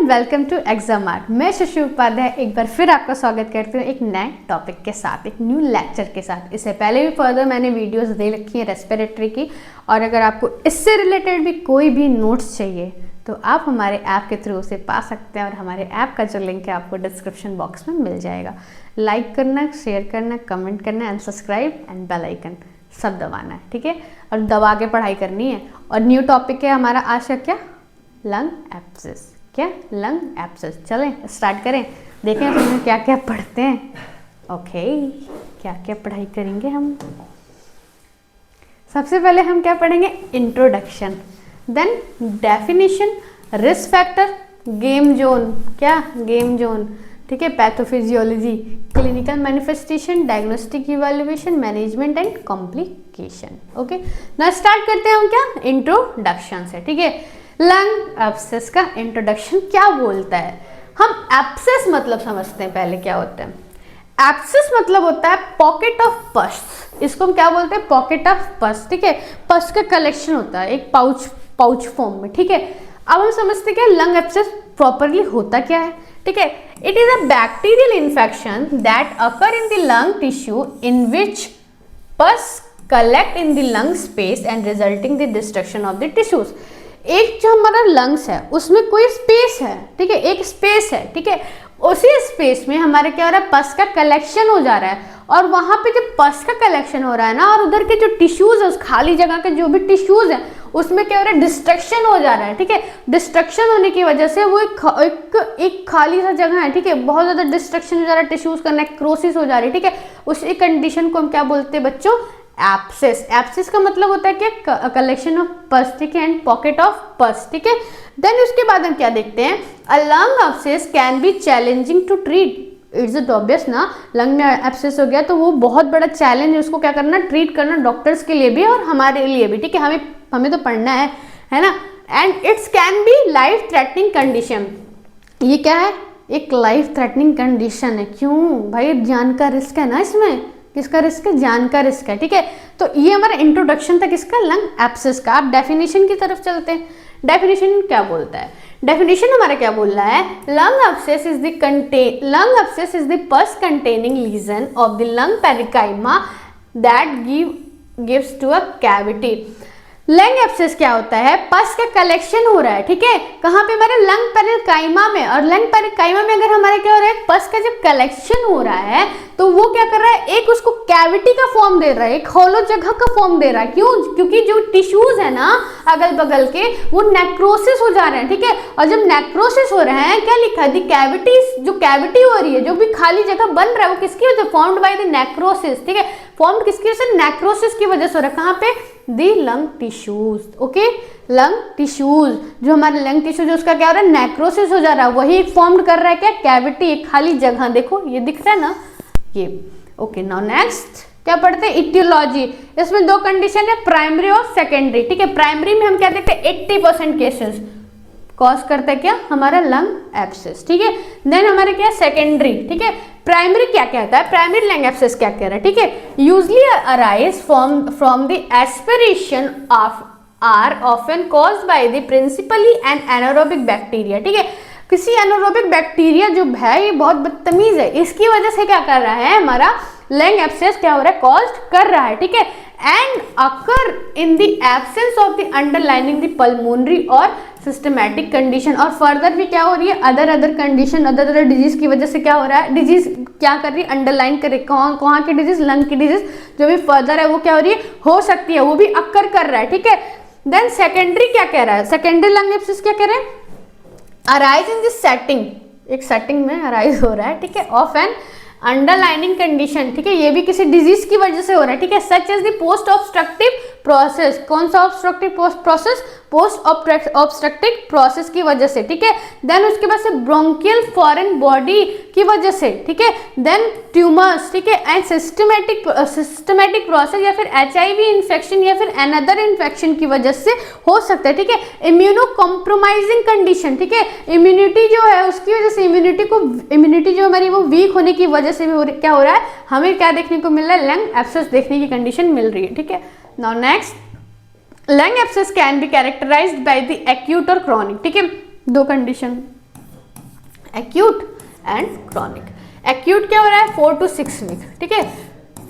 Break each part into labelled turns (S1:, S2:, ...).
S1: Welcome to exam art. मैं शशि उपाध्याय एक बार फिर आपका स्वागत करती हूँ एक नए टॉपिक के साथ, एक न्यू लेक्चर के साथ। इससे पहले भी फर्दर मैंने वीडियोस दे रखी है रेस्पिरेटरी की, और अगर आपको इससे रिलेटेड भी कोई भी नोट्स चाहिए तो आप हमारे ऐप के थ्रू उसे पा सकते हैं, और हमारे ऐप का जो लिंक है आपको डिस्क्रिप्शन बॉक्स में मिल जाएगा। लाइक करना, शेयर करना, कमेंट करना and subscribe and bell icon सब दबाना है, ठीक है। और दबा के पढ़ाई करनी है। और न्यू टॉपिक है हमारा आज का, क्या? Lung abscess. क्या? Lung abscess. चलें स्टार्ट करें, देखें हम क्या क्या पढ़ते हैं। ओके, क्या क्या पढ़ाई करेंगे हम। सबसे पहले हम क्या पढ़ेंगे? Introduction, then definition, risk factor, game zone. क्या? गेम जोन, ठीक है। Pathophysiology, clinical manifestation, diagnostic evaluation, management and complication. Okay, ना स्टार्ट करते हैं हम क्या? इंट्रोडक्शन से, ठीक है। लंग एब्सेस का इंट्रोडक्शन क्या बोलता है? हम एब्सेस मतलब समझते हैं पहले क्या होता है। एब्सेस मतलब होता है पॉकेट ऑफ पस। इसको हम क्या बोलते हैं? पॉकेट ऑफ पस, ठीक है। पस का कलेक्शन होता है एक पाउच फॉर्म में, ठीक है। अब हम समझते हैं क्या लंग एब्सेस प्रॉपरली होता क्या है, ठीक है। It is a bacterial infection that occur in the lung tissue in which pus collect in the lung space and resulting the destruction of the tissues. एक जो हमारा लंग्स है उसमें कोई स्पेस है, ठीक है, एक स्पेस है, ठीक है। उसी स्पेस में हमारे क्या हो रहा है? पस का कलेक्शन हो जा रहा है, और वहां पे जब पस का कलेक्शन हो रहा है ना, और उधर के जो टिश्यूज है, उस खाली जगह के जो भी टिश्यूज है उसमें क्या हो रहा है? डिस्ट्रक्शन हो जा रहा है, ठीक है। डिस्ट्रक्शन होने की वजह से वो एक खाली सा जगह है, ठीक है, बहुत ज्यादा डिस्ट्रक्शन हो जा रहा है, टिश्यूज का नेक्रोसिस हो जा रही है, ठीक है। उसी कंडीशन को हम क्या बोलते हैं बच्चों? एब्सेस। एब्सेस का मतलब होता है क्या? कलेक्शन ऑफ पस, ठीक है, एंड पॉकेट ऑफ पस, ठीक है। देन उसके बाद हम क्या देखते हैं? A lung abscess can be challenging to treat. It's it obvious ना, लंग में एब्सेस हो गया तो वो बहुत बड़ा चैलेंज है, उसको क्या करना? ट्रीट करना, डॉक्टर्स के लिए भी और हमारे लिए भी, ठीक है। हमें तो पढ़ना है ना। And it's can be life threatening condition. ये क्या है? एक लाइफ थ्रेटनिंग कंडीशन है। क्यों भाई? जान का रिस्क है ना इसमें। किसका रिस्क है? जान का रिस्क है, ठीक है। तो ये हमारा इंट्रोडक्शन था किसका? लंग एब्सेस का। आप डेफिनेशन की तरफ चलते हैं। डेफिनेशन क्या बोलता है? डेफिनेशन हमारा क्या बोल रहा है? Lung abscess is the pus containing lesion of the lung parenchyma that gives to a cavity. Lung abscess क्या होता है? पस का कलेक्शन हो रहा है, ठीक है, कहाँ पे? हमारे लंग पेरिकाइमा में। और लंग पेरिकाइमा में अगर हमारे क्या हो रहा है? पस का जब कलेक्शन हो रहा है तो वो क्या कर रहा है? एक उसको कैविटी का फॉर्म दे रहा है, एक हॉलो जगह का फॉर्म दे रहा है। क्यों? क्योंकि जो टिश्यूज है ना अगल बगल के, वो नेक्रोसिस हो जा रहे हैं, ठीक है। और जब नेक्रोसिस हो रहे हैं, क्या लिखा है? द कैविटीज, जो कैविटी हो रही है, जो भी खाली जगह बन रहा है, वो किसकी वजह? फॉर्म्ड बाय द नेक्रोसिस, ठीक है। फॉर्म्ड किसकी वजह से? नेक्रोसिस की वजह से हो रहा है। कहाँ पे? The lung tissues, okay. Lung tissues, जो हमारे लंग टिश्यू जो उसका क्या हो रहा है? नेक्रोसिस हो जा रहा है, वही एक फॉर्म कर रहा है क्या? कैविटी, एक खाली जगह। देखो ये दिख रहा है ना, ये। ओके, नाउ नेक्स्ट क्या पढ़ते हैं? इटियोलॉजी। इसमें दो कंडीशन है, प्राइमरी और सेकेंडरी, ठीक है। प्राइमरी में हम क्या देखते हैं? 80% केसेस कॉज करता है क्या? हमारा लंग एब्सेस, ठीक है। देन हमारे क्या? सेकेंडरी, ठीक है। प्राइमरी क्या कहता है? प्राइमरी लंग एब्सेस क्या कह रहा है, ठीक है। Usually arise from the aspiration of or often caused by the principally an anaerobic bacteria, ठीक है। किसी एनारोबिक बैक्टीरिया जो है, ये बहुत बदतमीज है, इसकी वजह से क्या कर रहा है? हमारा लंग एब्सेस क्या हो रहा है? कॉज कर रहा है, ठीक है। And occur in the absence of the underlining the pulmonary और सिस्टमैटिक कंडीशन। और फर्दर भी क्या हो रही है? अदर कंडीशन, अदर डिजीज की वजह से क्या हो रहा है? डिजीज क्या कर रही है? अंडरलाइन कर रही है। कहाँ की डिजीज? लंग की डिजीज जो भी फर्दर है वो क्या हो रही है? हो सकती है, वो भी अकर कर रहा है, ठीक है। देन सेकेंडरी क्या कह रहा है? सेकेंडरी लंग एब्सेस क्या कह रहे हैं? अराइज इन दिस सेटिंग, एक सेटिंग में अराइज हो रहा है, ठीक है, ऑफ एन अंडरलाइनिंग कंडीशन, ठीक है। ये भी किसी डिजीज की वजह से हो रहा है, ठीक है। Such as the post obstructive process. कौन सा obstructive process? Post obstructive process की वजह से, ठीक है। देन उसके बाद से ब्रोंकियल फॉरेन बॉडी की वजह से, ठीक है। देन ट्यूमर्स, ठीक है, एंड सिस्टमेटिक प्रोसेस, या फिर HIV इन्फेक्शन या फिर अनदर इन्फेक्शन की वजह से हो सकता है, ठीक है। इम्यूनो कॉम्प्रोमाइजिंग कंडीशन, ठीक है, इम्यूनिटी जो है उसकी वजह से, इम्यूनिटी जो हमारी वो वीक होने की वजह से भी क्या हो रहा है? हमें क्या देखने को मिल रहा है? लंग एब्सेस देखने की कंडीशन मिल रही है, ठीक है। Now next, lung abscess can be characterized by the acute और क्रॉनिक, ठीक है। दो condition, acute and chronic. Acute क्या हो रहा है 4 to 6 वीक, ठीक है।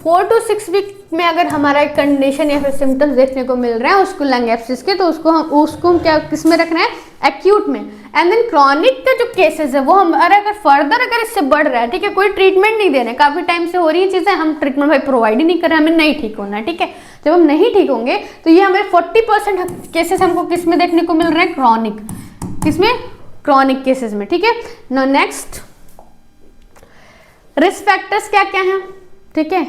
S1: 4 to 6 वीक में अगर हमारा एक कंडीशन या फिर सिम्टम्स देखने को मिल रहे हैं उसको लंग एब्सेस के, तो उसको हम क्या किस में रखना है, एक्यूट में। एंड देन क्रॉनिक का जो केसेस है वो हमारा अगर फर्दर अगर इससे बढ़ रहा है, ठीक है, कोई ट्रीटमेंट नहीं दे रहे, काफी टाइम से हो रही है चीजें, हम ट्रीटमेंट भाई प्रोवाइड ही नहीं कर रहे, हमें नहीं ठीक होना है, ठीक है। जब हम नहीं ठीक होंगे तो ये हमें 40% केसेस हमको किस में देखने को मिल रहे हैं, क्रॉनिक, किसमें, क्रॉनिक केसेस में, ठीक है। नाउ नेक्स्ट, रिस्क फैक्टर्स क्या क्या हैं, ठीक है,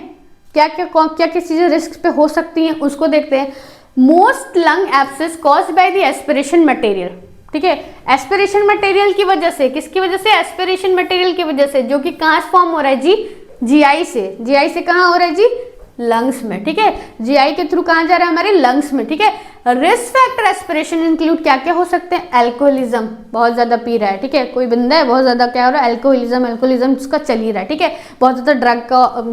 S1: क्या क्या चीजें रिस्क पे हो सकती हैं उसको देखते हैं। Most lung abscess caused by the aspiration material, ठीक है। एस्पिरेशन मटेरियल की वजह से, किसकी वजह से, एस्पिरेशन मटेरियल की वजह से, जो कि कहाँ फॉर्म हो रहा है जी, जीआई से। जीआई से कहाँ हो रहा है जी, लंग्स में, ठीक है। जीआई के थ्रू कहाँ जा रहा है, हमारे लंग्स में, ठीक है। रिस्क फैक्टर एस्पिरेशन इंक्लूड क्या क्या हो सकते हैं, अल्कोहलिज्म, बहुत ज्यादा पी रहा है, ठीक है, कोई बंदा है बहुत ज्यादा क्या हो रहा है, अल्कोहलिज्म उसका चल ही रहा है, ठीक है, बहुत ज्यादा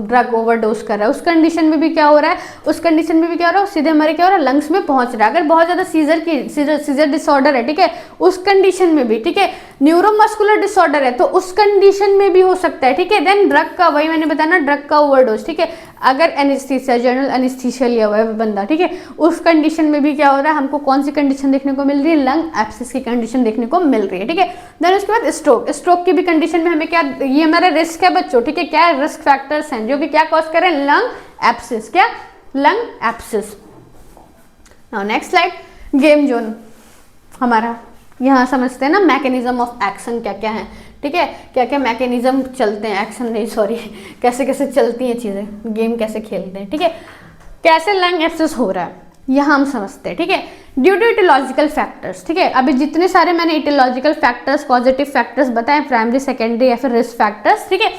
S1: ड्रग ओवरडोज कर रहा है, उस कंडीशन में भी क्या हो रहा है, उस कंडीशन में भी क्या हो रहा है, सीधे हमारे क्या हो रहा है, लंग्स में पहुंच रहा है। अगर बहुत ज्यादा सीजर डिसऑर्डर है, ठीक है, उस कंडीशन में भी, ठीक है, न्यूरोमस्कुलर डिसऑर्डर है तो उस कंडीशन में भी हो सकता है, ठीक है। देन ड्रग का, वही मैंने बताया, ड्रग का ओवरडोज, ठीक है, अगर एनेस्थीसिया, जनरल एनेस्थीसिया लिया हुआ है बंदा, ठीक है, उस कंडीशन में भी क्या हो रहा है, हमको कौन सी कंडीशन देखने को मिल रही है, लंग एब्सेस की कंडीशन देखने को मिल रही है, ठीक है। देन उसके बाद स्ट्रोक की भी कंडीशन में हमें क्या, ये हमारा रिस्क है बच्चों, ठीक है, क्या रिस्क फैक्टर्स हैं जो कि क्या कॉज कर रहे हैं, लंग एब्सेस, क्या, lung abscess. Now next slide, game zone हमारा, यहाँ समझते हैं ना मैकेनिज्म ऑफ एक्शन क्या क्या है, ठीक है, क्या क्या मैकेनिज्म चलते हैं, एक्शन नहीं सॉरी, कैसे कैसे चलती हैं चीजें, गेम कैसे खेलते हैं, ठीक है, कैसे लंग एब्सेस हो रहा है यहाँ हम समझते हैं, ठीक है। ड्यू टू इटियोलॉजिकल फैक्टर्स, ठीक है, अभी जितने सारे मैंने इटियोलॉजिकल फैक्टर्स, पॉजिटिव फैक्टर्स बताए, प्राइमरी, सेकेंडरी या फिर रिस्क फैक्टर्स, ठीक है।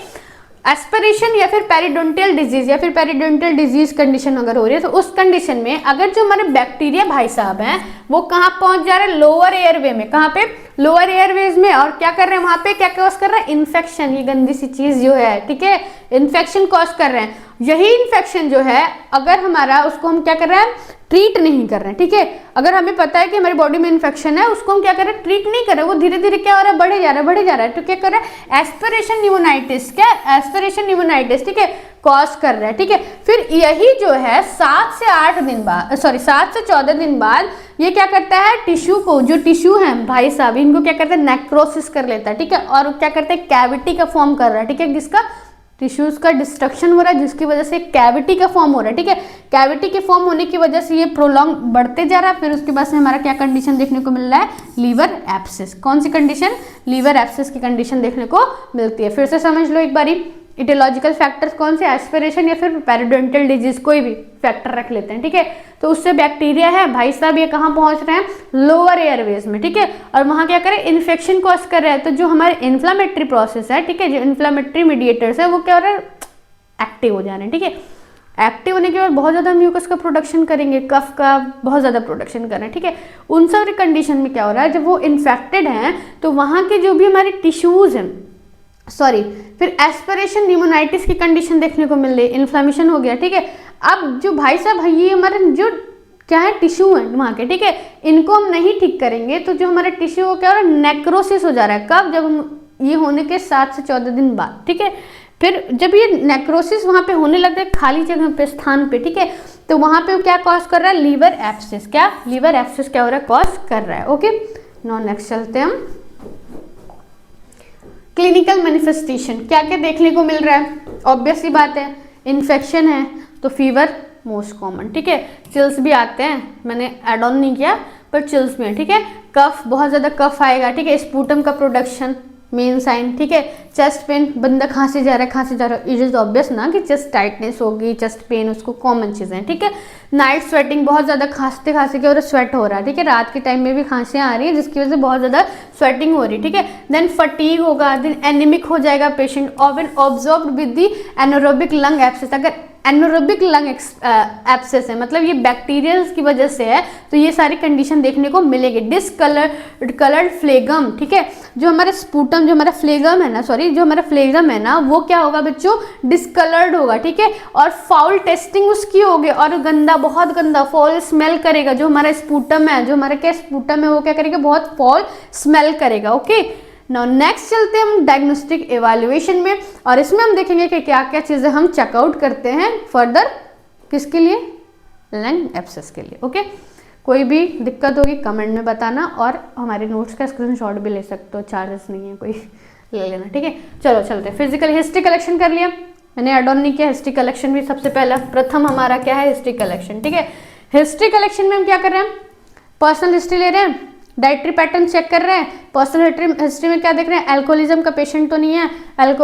S1: एस्पिरेशन या फिर पेरिडोंटियल डिजीज या फिर पेरिडोंटियल डिजीज कंडीशन अगर हो रही है तो उस कंडीशन में अगर जो हमारे बैक्टीरिया भाई साहब हैं वो कहाँ पहुंच जा रहे हैं, लोअर एयरवे में, कहाँ पे, लोअर एयरवेज में, और क्या कर रहे हैं वहां पे, क्या कॉज कर रहा है, इन्फेक्शन, ये गंदी सी चीज जो है, ठीक है, इन्फेक्शन कॉज कर रहे हैं। यही इन्फेक्शन जो है अगर हमारा, उसको हम क्या कर रहे हैं, ट्रीट नहीं कर रहे हैं, ठीक है। अगर हमें पता है कि हमारी बॉडी में इन्फेक्शन है, उसको हम क्या कर रहे हैं, ट्रीट नहीं कर रहे, वो धीरे धीरे क्या हो रहा है, बढ़े जा रहा है, तो क्या कर रहा है, एस्पिरेशन न्यूमोनाइटिस, क्या, एस्पिरेशन न्यूमोनाइटिस, ठीक है, कॉज कर रहा है, ठीक है। फिर यही जो है 7 से 8 दिन बाद, सॉरी 7 से 14 दिन बाद ये क्या करता है, टिश्यू को, जो टिश्यू है भाई साहब, इनको क्या करता है, नेक्रोसिस कर लेता है, ठीक है, और क्या करता है, कैविटी का फॉर्म कर रहा है, ठीक है, किसका, टिश्यूज का डिस्ट्रक्शन हो रहा है जिसकी वजह से कैविटी का फॉर्म हो रहा है, ठीक है। कैविटी के फॉर्म होने की वजह से ये प्रोलॉन्ग बढ़ते जा रहा है, फिर उसके बाद से हमारा क्या कंडीशन देखने को मिल रहा है, लीवर एब्सेस। कौन सी कंडीशन, लीवर एब्सेस की कंडीशन देखने को मिलती है। फिर से समझ लो एक बारी, इटियोलॉजिकल फैक्टर्स कौन से, एस्पिरेशन या फिर पेरिडोंटियल डिजीज, कोई भी फैक्टर रख लेते हैं, ठीक है। तो उससे बैक्टीरिया है भाई साहब, ये कहाँ पहुंच रहे हैं, लोअर एयरवेज में, ठीक है, और वहां क्या करें, इन्फेक्शन कॉज कर रहे हैं। तो जो हमारे इन्फ्लामेटरी प्रोसेस है, ठीक है, जो इन्फ्लामेटरी मीडिएटर्स है वो क्या हो रहा है, एक्टिव हो जा रहे हैं, ठीक है। एक्टिव होने के बाद बहुत ज्यादा म्यूकस का प्रोडक्शन करेंगे, कफ का बहुत ज्यादा प्रोडक्शन कर रहे हैं, ठीक है। उन सारी कंडीशन में क्या हो रहा है, जब वो इन्फेक्टेड हैं तो वहां के जो भी हमारे टिश्यूज हैं, सॉरी, फिर एस्पिरेशन न्यूमोनाइटिस की कंडीशन देखने को मिल रही है, इन्फ्लामेशन हो गया, ठीक है। अब जो भाई साहब ये हमारे जो क्या है, टिश्यू है वहाँ के, ठीक है, इनको हम नहीं ठीक करेंगे तो जो हमारा टिश्यू हो क्या हो रहा है, नेक्रोसिस हो जा रहा है। कब, जब हम ये होने के 7 से 14 दिन बाद, ठीक है। फिर जब ये नेक्रोसिस वहाँ पे होने लगता है खाली जगह पे, स्थान पे, ठीक है, तो वहाँ पे क्या कॉज कर रहा है, लीवर एब्सेस, क्या, लीवर एब्सेस क्या हो रहा है, कॉज कर रहा है, ओके। नाउ नेक्स्ट चलते हैं हम, क्लिनिकल मैनिफेस्टेशन क्या क्या देखने को मिल रहा है, ऑब्वियस सी बात है, इन्फेक्शन है तो फीवर मोस्ट कॉमन, ठीक है, चिल्स भी आते हैं, मैंने एड ऑन नहीं किया पर चिल्स भी है, ठीक है। कफ, बहुत ज्यादा कफ आएगा, ठीक है, स्पूटम का प्रोडक्शन मेन साइन, ठीक है। चेस्ट पेन, बंदा खांसी जा रहा है, इट इज ऑब्वियस ना कि चेस्ट टाइटनेस होगी, चेस्ट पेन, उसको कॉमन चीजें, ठीक है। नाइट स्वेटिंग, बहुत ज्यादा खांसते खांसते के और स्वेट हो रहा है, ठीक है, रात के टाइम में भी खांसियां आ रही है जिसकी वजह से बहुत ज्यादा स्वेटिंग हो रही है, ठीक है। देन फटीग होगा, देन एनीमिक हो जाएगा पेशेंट, और when observed with the anaerobic lung abscess, अगर एनारोबिक लंग एब्सेस है मतलब ये बैक्टीरियल्स की वजह से है तो ये सारी कंडीशन देखने को मिलेगी। डिसकलर्ड फ्लेगम, ठीक है, जो हमारा स्पूटम, जो हमारा फ्लेगम है ना, सॉरी, जो हमारा फ्लेगम है ना वो क्या होगा बच्चों, डिसकलर्ड होगा, ठीक है, और फाउल टेस्टिंग उसकी होगी, और गंदा, बहुत गंदा फॉल स्मेल करेगा। जो हमारा स्पूटम है, जो हमारा क्या स्पूटम है वो क्या करेगा, बहुत फॉल स्मेल करेगा, ओके। नाउ नेक्स्ट चलते हैं हम डायग्नोस्टिक एवेल्युएशन में, और इसमें हम देखेंगे कि क्या क्या चीज़ें हम चेकआउट करते हैं फर्दर, किसके लिए, लंग एब्सेस के लिए। ओके, कोई भी दिक्कत होगी कमेंट में बताना, और हमारे नोट्स का स्क्रीनशॉट भी ले सकते हो, चार्जेस नहीं है कोई, ले लेना, ठीक है। चलो चलते हैं, फिजिकल हिस्ट्री कलेक्शन कर लिया, मैंने एड ऑन नहीं किया, हिस्ट्री कलेक्शन भी सबसे पहला प्रथम हमारा क्या है, हिस्ट्री कलेक्शन, ठीक है। हिस्ट्री कलेक्शन में हम क्या कर रहे हैं, पर्सनल हिस्ट्री ले रहे हैं, डाइटरी पैटर्न चेक कर रहे हैं, पर्सनल हिस्ट्री में क्या देख रहे हैं, अल्कोहलिज्म का पेशेंट तो नहीं है,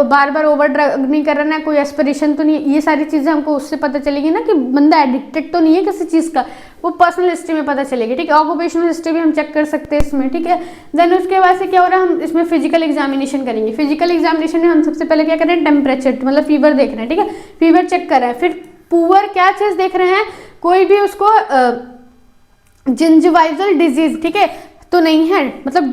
S1: बार बार ओवर ड्रग नहीं कर रहा है, कोई एस्पिरेशन तो नहीं है, ये सारी चीज़ें हमको उससे पता चलेगी ना कि बंदा एडिक्टेड तो नहीं है किसी चीज़ का, वो पर्सनल हिस्ट्री में पता चलेगी, ठीक है। ऑक्यूपेशनल हिस्ट्री भी हम चेक कर सकते हैं इसमें, ठीक है। देन उसके बाद से क्या हो रहा है, हम इसमें फिजिकल एग्जामिनेशन करेंगे। फिजिकल एग्जामिनेशन में हम सबसे पहले क्या कर रहे हैं, टेम्परेचर मतलब फीवर देख रहे हैं, ठीक है, फीवर चेक कर रहे हैं। फिर पुअर क्या चीज़ देख रहे हैं, कोई भी उसको जिंजिवाइवल डिजीज, ठीक है, तो नहीं है, मतलब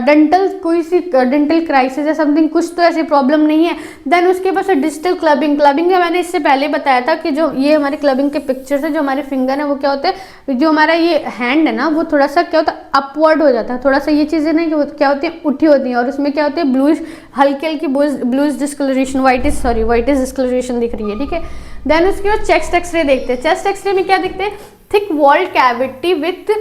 S1: डेंटल कोई सी डेंटल क्राइसिस या समथिंग, कुछ तो ऐसी प्रॉब्लम नहीं है। देन उसके बाद डिजिटल क्लबिंग का मैंने इससे पहले बताया था कि जो ये हमारे क्लबिंग के पिक्चर्स है, जो हमारे फिंगर है वो क्या होते हैं, जो हमारा ये हैंड है ना वो थोड़ा सा क्या होता है, अपवर्ड हो जाता है, थोड़ा सा ये चीज़ें नहीं क्या होती है, उठी होती हैं, और उसमें क्या होती है, ब्लूइश हल्की हल्की ब्लूइश डिस्कलरेशन, वाइटिश डिस्कलरेशन दिख रही है, ठीक है। देन उसके बाद चेस्ट एक्सरे देखते हैं। चेस्ट एक्सरे में क्या देखते हैं, thick wall cavity with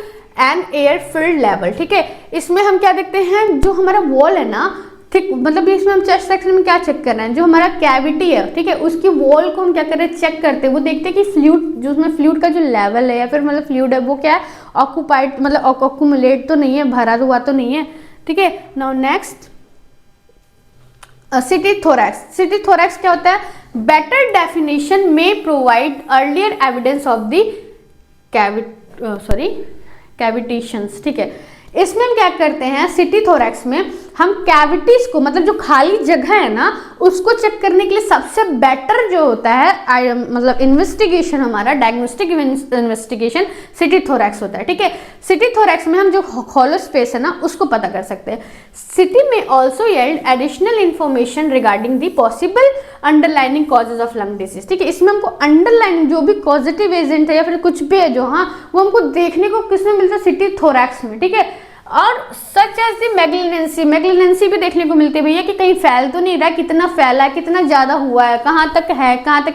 S1: an air filled level, ठीक है। इसमें हम क्या देखते हैं, जो हमारा वॉल है ना थिक, मतलब इसमें हम चेस्ट सेक्शन में क्या चेक कर रहे हैं, जो हमारा कैविटी है, ठीक है, उसकी वॉल को हम क्या कर रहे हैं, चेक करते हैं। वो देखते हैं कि फ्लूइड, जो उसमें फ्लूइड का जो लेवल है या फिर मतलब फ्लूइड है वो क्या है, ऑक्यूपाइड मतलब ऑक्यूमुलेट तो नहीं है, भरा हुआ तो नहीं है, ठीक है। Now next CT thorax. CT thorax क्या होता है, बेटर डेफिनेशन में provide earlier evidence of the cavitations, ठीक है। इसमें हम क्या करते हैं, सिटी थोरैक्स में हम कैविटीज को, मतलब जो खाली जगह है ना उसको चेक करने के लिए सबसे बेटर जो होता है मतलब इन्वेस्टिगेशन, हमारा डायग्नोस्टिक इन्वेस्टिगेशन सिटी थोरैक्स होता है, ठीक है। सिटी थोरैक्स में हम जो हॉलो स्पेस है ना उसको पता कर सकते हैं। सिटी में also yield additional information regarding the possible underlining causes of lung disease, ठीक है। इसमें हमको अंडरलाइनिंग जो भी पॉजिटिव एजेंट है या फिर कुछ भी है जो, हाँ, वो हमको देखने को किसमें मिलता है, सिटी थोरैक्स में, ठीक है। और सच एज दी मैग्लिनेंसी भी देखने को मिलती है भैया, कि कहीं फैल तो नहीं रहा, कितना फैला है, कितना ज्यादा हुआ है, कहाँ तक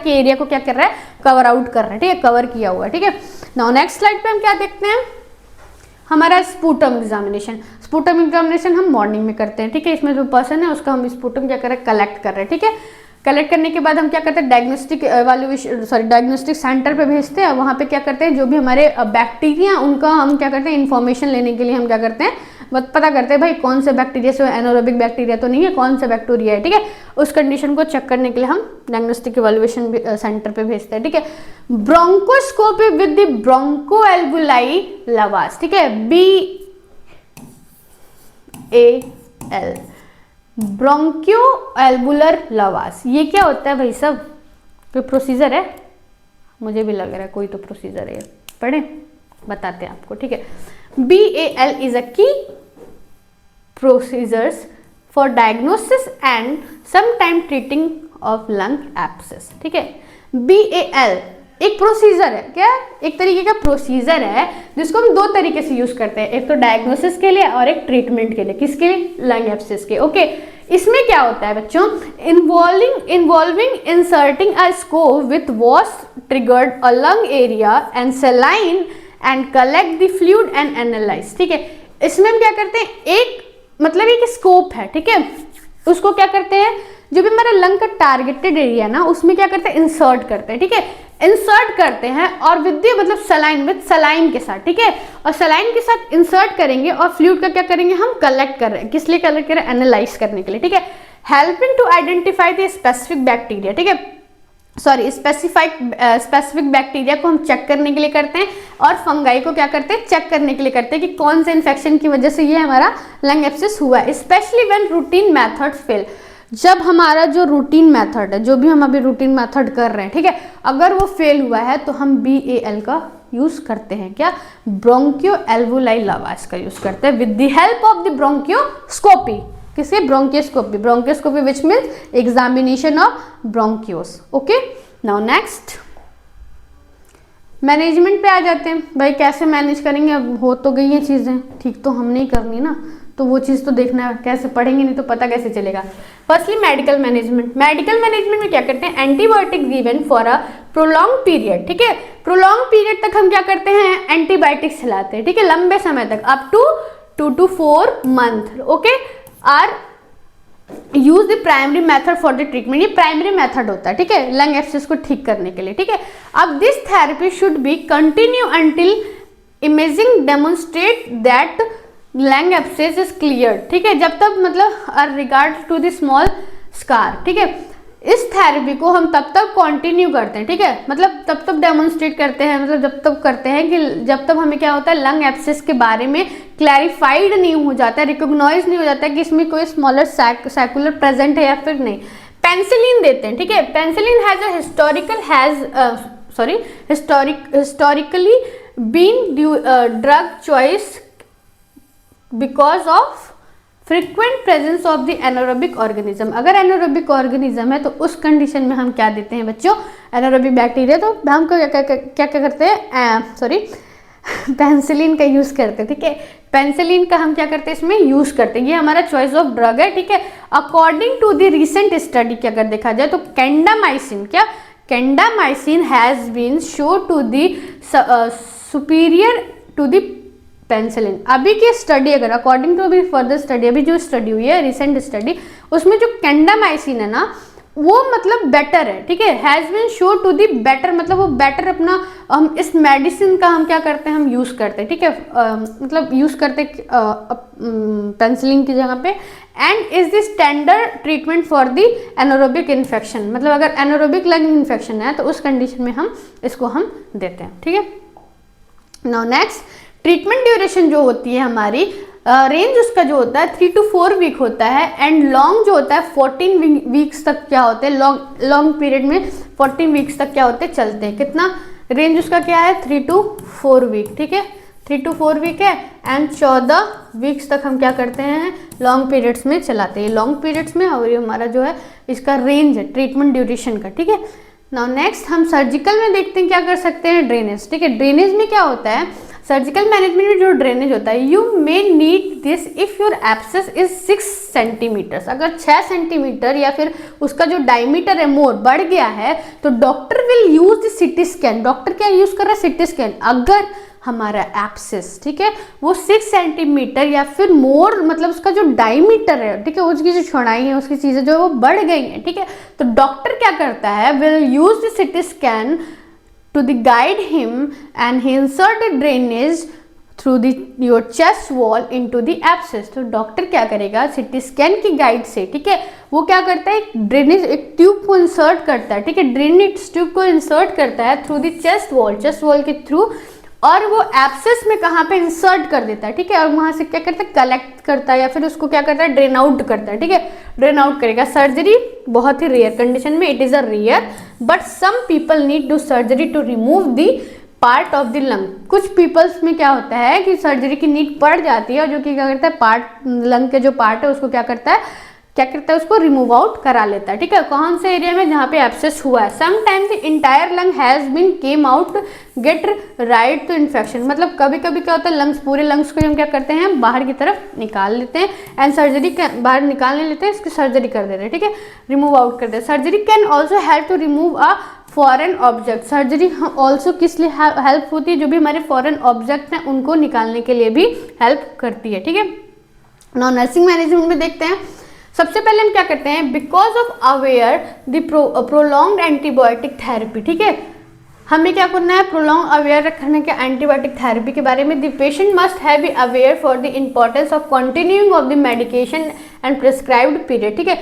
S1: के एरिया को क्या कर रहा है, कवर आउट कर रहा है, ठीक है, कवर किया हुआ है, ठीक है। नाउ नेक्स्ट स्लाइड पे हम क्या देखते हैं, हमारा स्पूटम एग्जामिनेशन। स्पूटम एग्जामिनेशन हम मॉर्निंग में करते हैं, ठीक है। इसमें जो पर्सन है उसका हम स्पूटम क्या कर रहे हैं, कलेक्ट कर रहे हैं, ठीक है। कलेक्ट करने के बाद हम क्या करते हैं, डायग्नोस्टिक सेंटर पे भेजते हैं। वहाँ पे क्या करते हैं, जो भी हमारे बैक्टीरिया उनका हम क्या करते हैं, इन्फॉर्मेशन लेने के लिए हम क्या करते हैं, पता करते हैं भाई कौन से बैक्टीरिया से, एनारोबिक बैक्टीरिया तो नहीं है, कौन सा बैक्टीरिया है, ठीक है। उस कंडीशन को चेक करने के लिए हम डायग्नोस्टिक इवैल्यूएशन सेंटर पे भेजते हैं, ठीक है। ब्रोंकोस्कोपी विद द ब्रोंकोएल्वुलाई लवास, ठीक है, BAL, ब्रोंकियोएल्बुलर लवास। ये क्या होता है भाई सब, कोई प्रोसीजर है, मुझे भी लग रहा है कोई तो प्रोसीजर है, पढ़े बताते हैं आपको, ठीक है। BAL इज अ की procedures for diagnosis and sometime treating of lung abscess, ठीक है। BAL एक प्रोसीजर है, क्या, एक तरीके का प्रोसीजर है जिसको हम दो तरीके से यूज करते हैं, एक तो डायग्नोसिस के लिए और एक ट्रीटमेंट के लिए, किसके लिए, लंग एब्सेस के, ओके। इसमें क्या होता है बच्चों, involving inserting a scope with was triggered a lung area and saline and collect the fluid and analyse, ठीक है। इसमें हम क्या करते हैं, एक मतलब एक स्कोप है, ठीक है, उसको क्या करते हैं, जो भी हमारा लंग का टारगेटेड एरिया ना उसमें क्या करते हैं, इंसर्ट करते हैं, ठीक है, इंसर्ट करते हैं, और विद मतलब सलाइन के साथ, ठीक है, और सलाइन के साथ इंसर्ट करेंगे और फ्लूइड का क्या करेंगे, हम कलेक्ट कर रहे हैं, किस लिए कलेक्ट कर रहे हैं, एनालाइज करने के लिए, ठीक है। Helping to identify the specific bacteria, ठीक है, सॉरी स्पेसिफिक बैक्टीरिया को हम चेक करने के लिए करते हैं, और फंगाई को क्या करते हैं, चेक करने के लिए करते हैं कि कौन से इन्फेक्शन की वजह से ये हमारा लंग एब्सेस हुआ है। Specially when routine methods fail, जब हमारा जो रूटीन मेथड है, जो भी हम अभी रूटीन मेथड कर रहे हैं, ठीक है, अगर वो फेल हुआ है तो हम BAL का यूज करते हैं, क्या, ब्रोंकियोएल्वुलाई लवास का यूज करते हैं with the help of the bronchoscopy, किसे, bronchoscopy which means examination of bronchus, okay. Now next management पे आ जाते हैं भाई, कैसे मैनेज करेंगे, अब हो तो गई ये चीजें, ठीक तो हमने ही करनी ना, तो वो चीज़ तो देखना है, कैसे पढ़ेंगे नहीं तो पता कैसे चलेगा। Firstly medical management, medical management में क्या करते हैं, antibiotic given for a prolong period, ठीक है, प्रोलॉन्ग पीरियड तक हम क्या करते हैं, एंटीबायोटिक्स चलाते हैं, ठीक है, लंबे समय तक, up to 2 to 4 month, okay, are use the primary method for the treatment, ये प्राइमरी मेथड होता है, ठीक है, लंग एब्सेस को ठीक करने के लिए, ठीक है। अब this therapy should be continue until imaging demonstrate that lung abscess is clear, ठीक है, जब तक मतलब regard to the small scar, ठीक है। इस थेरेपी को हम तब तक कंटिन्यू करते हैं, ठीक है, मतलब तब तक डेमोन्स्ट्रेट करते हैं, मतलब जब तक करते हैं कि जब तक हमें क्या होता है, लंग एब्सेस के बारे में क्लैरिफाइड नहीं हो जाता है, रिकॉग्नाइज नहीं हो जाता है कि इसमें कोई स्मॉलर सैकुलर प्रेजेंट है या फिर नहीं। पेंसिलिन देते हैं, ठीक है, penicillin has a historically been drug choice because of frequent presence of the anaerobic organism. अगर एनारोबिक ऑर्गेनिज्म है तो उस कंडीशन में हम क्या देते हैं बच्चों, एनारोबिक बैक्टीरिया, तो हम क्या करते हैं, पेंसिलिन का यूज करते हैं, ठीक है, पेंसिलिन का हम क्या करते हैं इसमें यूज करते हैं, ये हमारा चॉइस ऑफ ड्रग है, ठीक है। According to the recent study की अगर देखा जाए तो clindamycin has been show to the superior to the penicillin. अभी की स्टडी अगर अकॉर्डिंग टू अभी फर्दर स्टडी, अभी जो स्टडी हुई है रिसेंट स्टडी, उसमें जो कैंडामाइसिन है ना वो मतलब बेटर है, ठीक है, has been show to the better, मतलब वो बेटर अपना हम इस मेडिसिन का हम क्या करते हैं, हम यूज करते हैं, ठीक है, मतलब यूज करते पेंसिलिन की जगह पे, and is the standard treatment for the anaerobic infection, मतलब अगर एनारोबिक लंग इन्फेक्शन है तो उस कंडीशन में हम इसको हम देते हैं, ठीक है। नाउ नेक्स्ट, ट्रीटमेंट ड्यूरेशन जो होती है हमारी, रेंज उसका जो होता है 3 to 4 वीक होता है, एंड लॉन्ग जो होता है 14 वीक्स तक क्या होते हैं, लॉन्ग पीरियड में 14 वीक्स तक क्या होते हैं, चलते हैं। कितना रेंज उसका क्या है, 3 to 4 वीक, ठीक है, 3 to 4 वीक है, एंड 14 वीक्स तक हम क्या करते हैं, लॉन्ग पीरियड्स में चलाते हैं, लॉन्ग पीरियड्स में, और ये हमारा जो है इसका रेंज है ट्रीटमेंट ड्यूरेशन का, ठीक है। नाउ नेक्स्ट हम सर्जिकल में देखते हैं क्या कर सकते हैं, ड्रेनेज, ठीक है। ड्रेनेज में क्या होता है, सर्जिकल मैनेजमेंट में जो ड्रेनेज होता है, you may need this if your abscess is 6 centimetres, अगर 6 सेंटीमीटर या फिर उसका जो डायमीटर है मोर बढ़ गया है तो doctor will use the CT scan. Doctor क्या यूज कर रहा है, सिटी स्कैन। अगर हमारा एब्सेस, ठीक है, वो 6 सेंटीमीटर या फिर मोर, मतलब उसका जो डायमीटर है, ठीक है, उसकी जो चौड़ाई है, उसकी चीजें जो वो बढ़ गई हैं, ठीक है, तो डॉक्टर क्या करता है, will use the CT scan to the guide him and he insert a drainage through your chest wall into the abscess। तो डॉक्टर क्या करेगा, सिटी स्कैन की गाइड से, ठीक है, वो क्या करता है, ड्रेनेज एक ट्यूब को इंसर्ट करता है, ठीक है, ड्रेनेज ट्यूब को इंसर्ट करता है थ्रू द चेस्ट वॉल के थ्रू, और वो एब्सेस में कहाँ पे इंसर्ट कर देता है, ठीक है, और वहां से क्या करता है, कलेक्ट करता है या फिर उसको क्या करता है, ड्रेन आउट करता है, ठीक है, ड्रेन आउट करेगा। सर्जरी बहुत ही रेयर कंडीशन में, it is a rare, but some people need do surgery to remove the part of the lung. कुछ पीपल्स में क्या होता है कि सर्जरी की नीड पड़ जाती है, जो कि क्या करता है, पार्ट लंग के जो पार्ट है उसको क्या करता है उसको रिमूव आउट करा लेता है, ठीक है, कौन से एरिया में जहाँ पे एब्सेस हुआ है। Sometimes the entire lung has been came out get right to infection, मतलब कभी कभी क्या होता है, लंग्स, पूरे लंग्स को हम क्या करते हैं, बाहर की तरफ निकाल लेते हैं, एंड सर्जरी बाहर निकालने लेते हैं, इसकी सर्जरी कर देते हैं, ठीक है, रिमूव आउट कर देते हैं। Surgery can also help to remove a foreign object. Surgery also किस लिए हेल्प होती है, जो भी हमारे फॉरेन ऑब्जेक्ट हैं उनको निकालने के लिए भी हेल्प करती है, ठीक है। नाउ नर्सिंग मैनेजमेंट में देखते हैं, सबसे पहले हम क्या करते हैं, because of aware the prolonged antibiotic therapy, ठीक है, हमें क्या करना है, प्रोलॉन्ग अवेयर रखने के एंटीबायोटिक थेरेपी के बारे में। The patient must have be aware for the importance of continuing of the medication and prescribed period, ठीक है।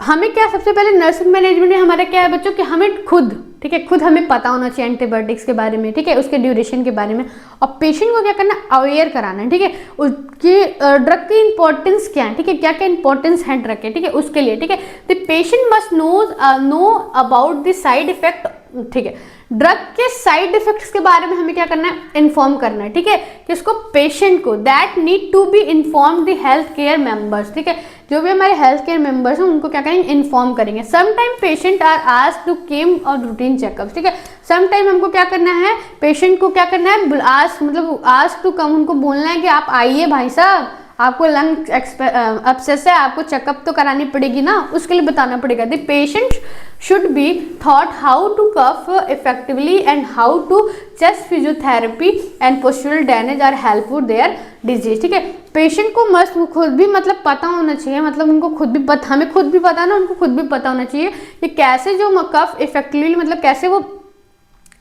S1: हमें क्या, सबसे पहले नर्सिंग मैनेजमेंट में हमारा क्या है बच्चों, कि हमें खुद, ठीक है, खुद हमें पता होना चाहिए एंटीबायोटिक्स के बारे में, ठीक है, उसके ड्यूरेशन के बारे में, और पेशेंट को क्या करना, अवेयर कराना है, ठीक है, उसके ड्रग की इंपॉर्टेंस क्या है, ठीक है, क्या क्या इंपॉर्टेंस है ड्रग के, ठीक है, उसके लिए, ठीक है। The patient must know about the side effect, ठीक है, ड्रग के साइड इफेक्ट्स के बारे में हमें क्या करना है, इन्फॉर्म करना है, ठीक है, कि उसको पेशेंट को that need to be inform the health care members, ठीक है, जो भी हमारे हेल्थ केयर मेंबर्स हैं उनको क्या करेंगे, इन्फॉर्म करेंगे। Sometime patient are asked to came और रूटीन चेकअप्स, ठीक है, समटाइम हमको क्या करना है, पेशेंट को क्या करना है, आस्क टू कम, उनको बोलना है कि आप आइए भाई साहब, आपको लंग अब्सेस है, आपको चेकअप तो करानी पड़ेगी ना, उसके लिए बताना पड़ेगा। The patient should be taught how to cough effectively and how to chest physiotherapy and postural drainage are helpful their disease. ठीक है, पेशेंट को मस्त खुद भी मतलब पता होना चाहिए, मतलब उनको खुद भी पता, हमें खुद भी पता ना, उनको खुद भी पता होना चाहिए कि कैसे जो कफ इफेक्टिवली मतलब कैसे वो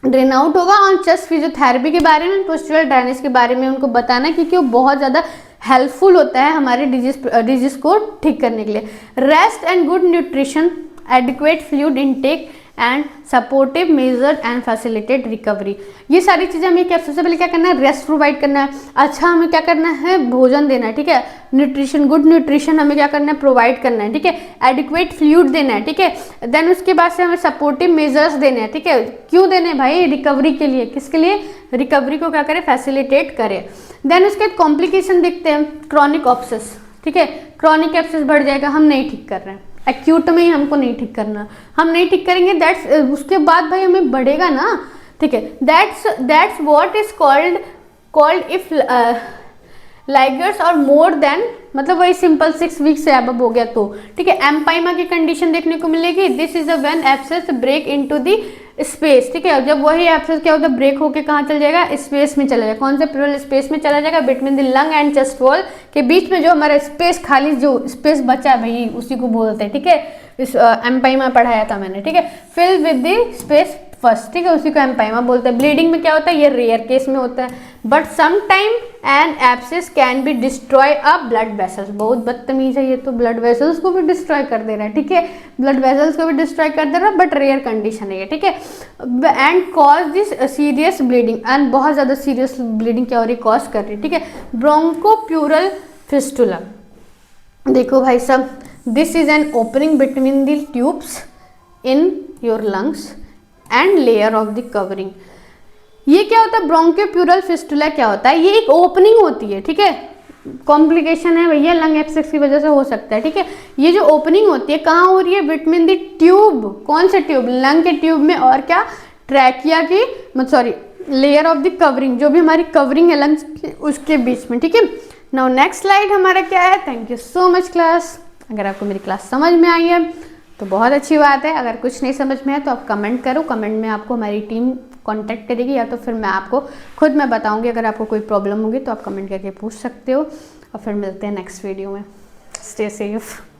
S1: ड्रेन आउट होगा, और चेस्ट फिजियोथेरेपी के बारे में, पोस्चरल ड्रेनेज के बारे में उनको बताना, क्योंकि वो बहुत ज़्यादा हेल्पफुल होता है हमारे डिजीज को ठीक करने के लिए। Rest and good nutrition, adequate fluid intake and supportive measure and facilitate recovery. ये सारी चीज़ें हमें क्या, सबसे पहले क्या करना है, रेस्ट प्रोवाइड करना है। अच्छा, हमें क्या करना है, भोजन देना है। ठीक है, न्यूट्रिशन, गुड न्यूट्रिशन हमें क्या करना है, प्रोवाइड करना है। ठीक है, एडिक्वेट फ्लूइड देना है। ठीक है, देन उसके बाद से हमें सपोर्टिव मेजर्स देने हैं। ठीक है, क्यों देने हैं भाई, रिकवरी के लिए। किसके लिए, रिकवरी को क्या करें, फैसिलिटेट करें। देन उसके बाद कॉम्प्लिकेशन देखते हैं, क्रॉनिक ऑप्सेस। ठीक है, क्रॉनिक एब्सेस बढ़ जाएगा, हम नहीं ठीक कर रहे हैं, एक्यूट में ही हमको नहीं ठीक करना, हम नहीं ठीक करेंगे, दैट्स उसके बाद भाई हमें बढ़ेगा ना। ठीक है, that's what is called if ligers or more then, मतलब वही सिंपल 6 वीक्स से अब हो गया तो। ठीक है, एम्पाइमा की कंडीशन देखने को मिलेगी। This is a when abscess break into the space. ठीक है, जब वही एब्सेस क्या होता है, ब्रेक होके कहाँ चल जाएगा, स्पेस में चला जाएगा। कौन से प्लूरल स्पेस में चला जाएगा, between the lung and chest wall के बीच में जो हमारा स्पेस, खाली जो स्पेस बचा है भाई, उसी को बोलते हैं। ठीक है, इस एम्पाइमा पढ़ाया था मैंने। ठीक है, fill with the space first. ठीक है, उसी को एम्पाइमा बोलते हैं। ब्लीडिंग में क्या होता है, ये रेयर केस में होता है, but some time an abscess can be destroy a blood vessels. बहुत बदतमीज है ये तो, ब्लड वेसल्स को भी डिस्ट्रॉय कर दे रहा है। ठीक है, ब्लड वेसल्स को भी डिस्ट्रॉय कर दे रहा है, बट रेयर कंडीशन है ये। ठीक है, and cause this serious bleeding, and बहुत ज़्यादा सीरियस ब्लीडिंग क्या हो रही, कॉज कर रही है। ठीक है, ब्रोंकोप्यूरल फिस्टुला, देखो भाई साहब, this is an opening between the tubes in your lungs and layer of the covering. ये क्या होता है, ब्रोंकोप्यूरल फिस्टुला क्या होता है, ये एक ओपनिंग होती है। ठीक है, कॉम्प्लिकेशन है भैया, लंग एब्सेस की वजह से हो सकता है। ठीक है, ये जो ओपनिंग होती है कहाँ हो रही है, बिटवीन द ट्यूब, कौन से ट्यूब, लंग के ट्यूब में, और क्या, ट्रैकिया की, sorry, layer of the covering, जो भी हमारी कवरिंग है लंग्स की, उसके बीच में। ठीक है, नाउ नेक्स्ट स्लाइड हमारा क्या है। Thank you so much class. अगर आपको मेरी क्लास समझ में आई है तो बहुत अच्छी बात है, अगर कुछ नहीं समझ में है तो आप कमेंट करो, कमेंट में आपको हमारी टीम कांटेक्ट करेगी, या तो फिर मैं आपको खुद मैं बताऊंगी। अगर आपको कोई प्रॉब्लम होगी तो आप कमेंट करके पूछ सकते हो, और फिर मिलते हैं नेक्स्ट वीडियो में। Stay safe.